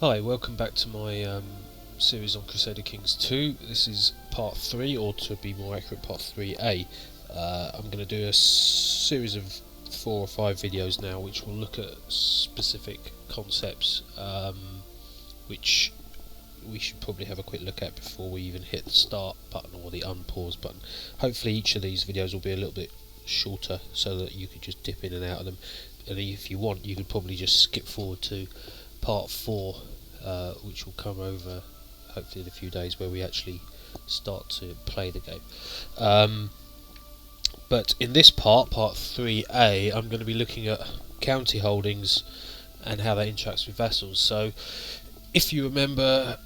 Hi, welcome back to my series on Crusader Kings 2. This is part 3, or to be more accurate, part 3A. I'm going to do a series of 4 or 5 videos now which will look at specific concepts which we should probably have a quick look at before we even hit the start button or the unpause button. Hopefully each of these videos will be a little bit shorter so that you could just dip in and out of them, and if you want you could probably just skip forward to part 4, which will come over hopefully in a few days, where we actually start to play the game. But in this part 3A, I'm going to be looking at county holdings and how that interacts with vassals. So if you remember,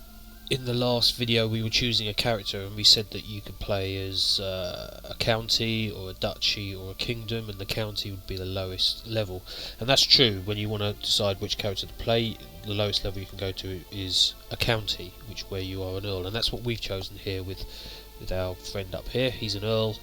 in the last video we were choosing a character and we said that you could play as a county or a duchy or a kingdom, and the county would be the lowest level. And that's true. When you want to decide which character to play, the lowest level you can go to is a county, where you are an earl, and that's what we've chosen here with our friend up here. He's an earl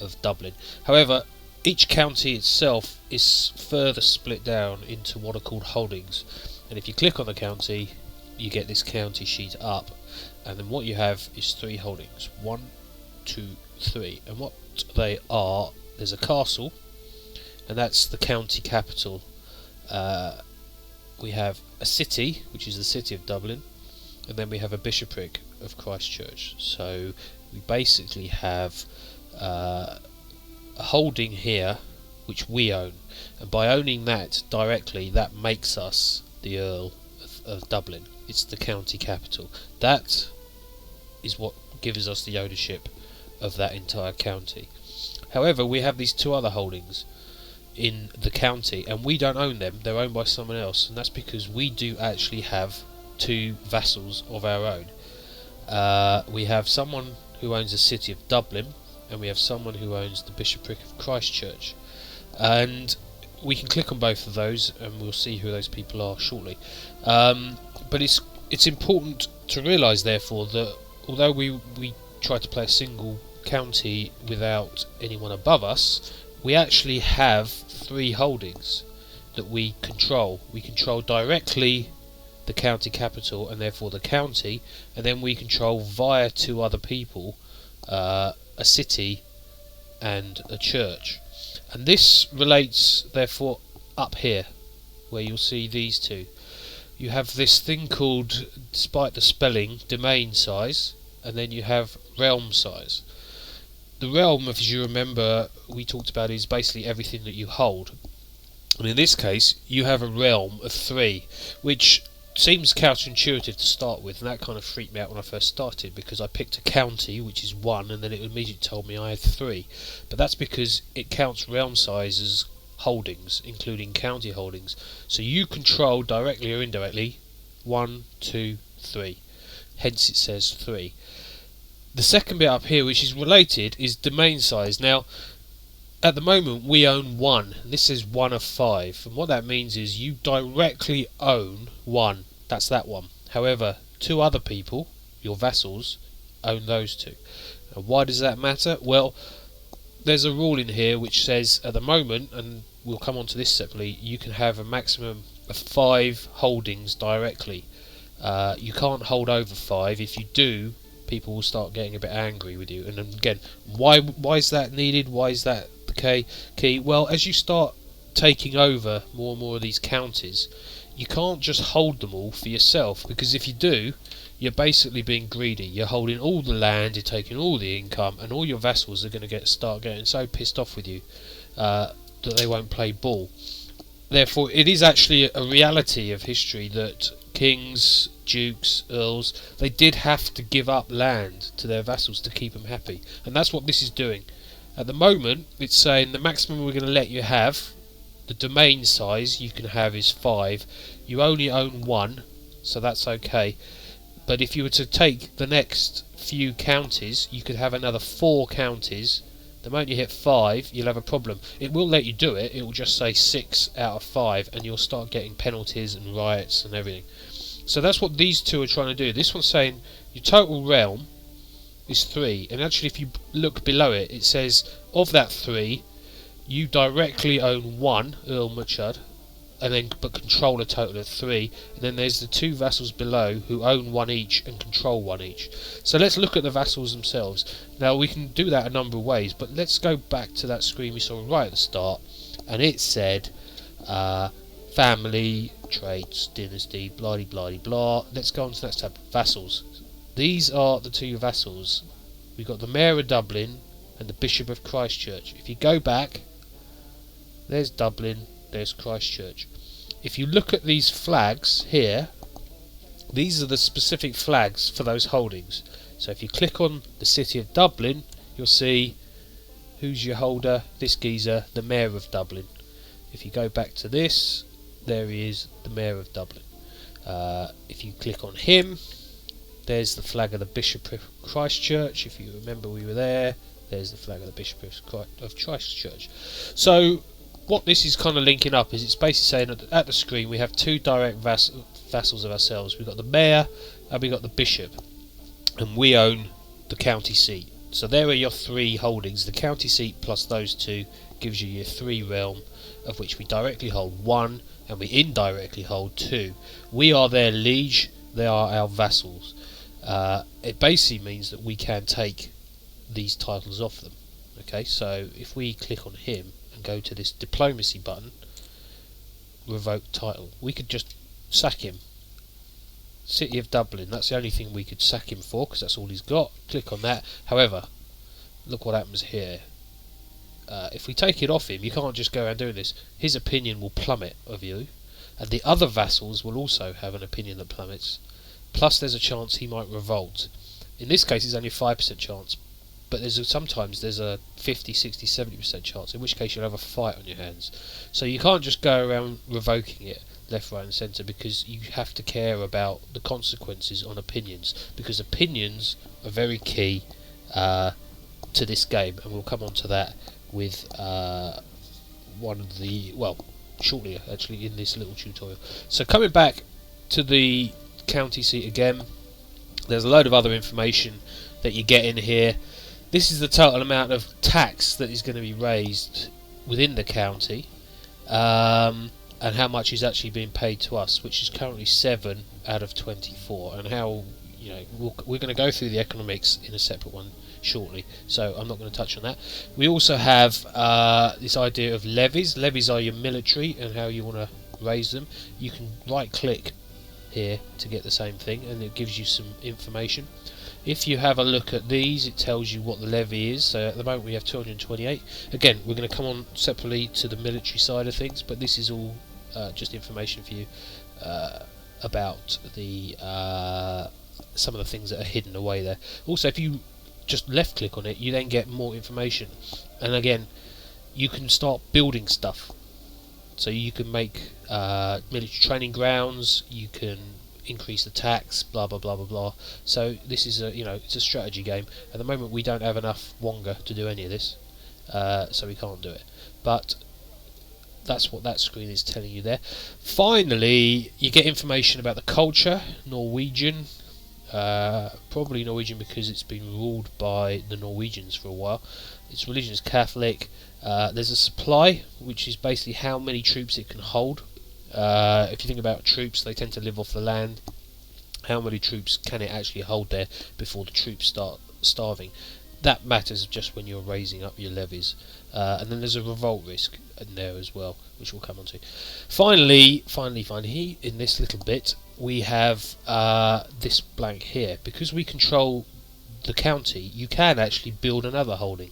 of Dublin. However, each county itself is further split down into what are called holdings, and if you click on the county you get this county sheet up, and then what you have is 3 holdings: 1, 2, 3, and what they are: there's a castle, and that's the county capital. We have a city, which is the city of Dublin, and then we have a bishopric of Christchurch. So we basically have a holding here which we own, and by owning that directly, that makes us the Earl of Dublin. It's the county capital. That is what gives us the ownership of that entire county. However, we have these 2 other holdings in the county, and we don't own them. They're owned by someone else, and that's because we do actually have 2 vassals of our own. We have someone who owns the city of Dublin, and we have someone who owns the bishopric of Christchurch, and we can click on both of those and we'll see who those people are shortly. But it's important to realise, therefore, that although we try to play a single county without anyone above us, we actually have 3 holdings that we control. We control directly the county capital, and therefore the county, and then we control via 2 other people a city and a church. And this relates, therefore, up here, where you'll see these 2. You have this thing called, despite the spelling, domain size, and then you have realm size. The realm, as you remember, we talked about, is basically everything that you hold. And in this case, you have a realm of 3, which seems counterintuitive to start with, and that kind of freaked me out when I first started, because I picked a county, which is 1, and then it immediately told me I had 3. But that's because it counts realm size as holdings, including county holdings. So you control, directly or indirectly, 1, 2, 3. Hence it says 3. The second bit up here, which is related, is domain size. Now, at the moment we own 1. This is 1 of 5, and what that means is you directly own 1. That's that one. However, 2 other people, your vassals, own those 2. And why does that matter? Well, there's a rule in here which says at the moment, and we'll come on to this separately, you can have a maximum of 5 holdings directly. You can't hold over 5. If you do, people will start getting a bit angry with you. And again, why is that needed? Why is that the key? Well, as you start taking over more and more of these counties, you can't just hold them all for yourself, because if you do, you're basically being greedy. You're holding all the land, you're taking all the income, and all your vassals are going to start getting so pissed off with you that they won't play ball. Therefore, it is actually a reality of history that kings, dukes, earls, they did have to give up land to their vassals to keep them happy, and that's what this is doing. At the moment, it's saying the maximum we're going to let you have, the domain size you can have, is 5. You only own 1, so that's okay. But if you were to take the next few counties, you could have another 4 counties. The moment you hit 5, you'll have a problem. It will let you do it. It will just say 6 out of 5, and you'll start getting penalties and riots and everything. So that's what these 2 are trying to do. This one's saying your total realm is 3, and actually if you look below it, it says of that 3, you directly own 1, Earl Muchard, and then but control a total of 3, and then there's the 2 vassals below who own 1 each and control 1 each. So let's look at the vassals themselves. Now we can do that a number of ways, but let's go back to that screen we saw right at the start, and it said family, traits, dynasty, blah blah blah. Let's go on to the next tab, vassals. These are the 2 vassals. We've got the Mayor of Dublin and the Bishop of Christchurch. If you go back, there's Dublin, there's Christchurch. If you look at these flags here, these are the specific flags for those holdings. So if you click on the City of Dublin, you'll see who's your holder, this geezer, the Mayor of Dublin. If you go back to this, there he is, the Mayor of Dublin. If you click on him, there's the flag of the Bishop of Christchurch. If you remember we were there, there's the flag of the Bishop of Christchurch. So what this is kind of linking up is it's basically saying that at the screen we have 2 direct vassals of ourselves. We've got the Mayor and we've got the Bishop, and we own the county seat. So there are your 3 holdings. The county seat plus those 2 gives you your 3 realm, of which we directly hold 1 and we indirectly hold 2. We are their liege, they are our vassals. It basically means that we can take these titles off them. Okay, so if we click on him and go to this diplomacy button, revoke title, we could just sack him. City of Dublin, that's the only thing we could sack him for, because that's all he's got. Click on that. However, look what happens here. If we take it off him, you can't just go around doing this. His opinion will plummet of you, and the other vassals will also have an opinion that plummets. Plus there's a chance he might revolt. In this case it's only a 5% chance, but sometimes there's a 50, 60, 70% chance, in which case you'll have a fight on your hands. So you can't just go around revoking it left, right and centre, because you have to care about the consequences on opinions, because opinions are very key to this game, and we'll come on to that with one of the, well, shortly actually in this little tutorial. So coming back to the county seat again, there's a load of other information that you get in here. This is the total amount of tax that is going to be raised within the county, and how much is actually being paid to us, which is currently 7 out of 24, and how, you know, we're going to go through the economics in a separate one shortly, so I'm not going to touch on that. We also have this idea of levies. Levies are your military and how you want to raise them. You can right click here to get the same thing, and it gives you some information. If you have a look at these, it tells you what the levy is. So at the moment we have 228. Again, we're going to come on separately to the military side of things, but this is all just information for you about the some of the things that are hidden away there. Also, if you just left click on it, you then get more information, and again you can start building stuff. So you can make military training grounds, you can increase the tax, blah blah blah blah blah. So this is a, you know, it's a strategy game. At the moment we don't have enough Wonga to do any of this, so we can't do it, but that's what that screen is telling you there. Finally, you get information about the culture. Norwegian, probably Norwegian because it's been ruled by the Norwegians for a while. Its religion is Catholic. There's a supply, which is basically how many troops it can hold. If you think about troops, they tend to live off the land. How many troops can it actually hold there before the troops start starving? That matters just when you're raising up your levies. And then there's a revolt risk in there as well, which we'll come on to. Finally, in this little bit, we have this blank here. Because we control the county, you can actually build another holding.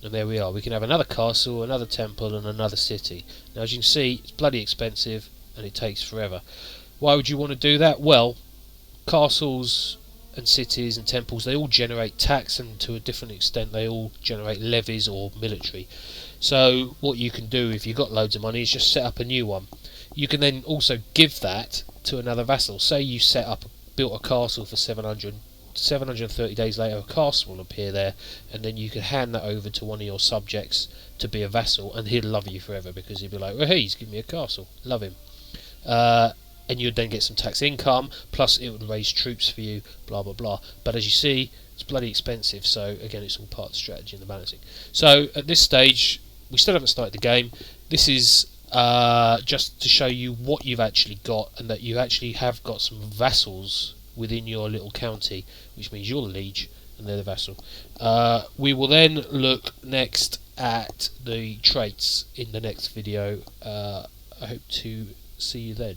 And there we are. We can have another castle, another temple, and another city. Now, as you can see, it's bloody expensive, and it takes forever. Why would you want to do that? Well, castles and cities and temples, they all generate tax, and to a different extent they all generate levies or military. So what you can do if you've got loads of money is just set up a new one. You can then also give that to another vassal. Say you built a castle for 730 days later, a castle will appear there, and then you can hand that over to one of your subjects to be a vassal, and he'll love you forever because he'll be like, well, hey, he's giving me a castle, love him. And you'd then get some tax income, plus it would raise troops for you, blah blah blah. But as you see, it's bloody expensive, so again it's all part of the strategy and the balancing. So at this stage, we still haven't started the game. This is just to show you what you've actually got, and that you actually have got some vassals within your little county, which means you're the liege and they're the vassal. We will then look next at the traits in the next video. I hope to see you then.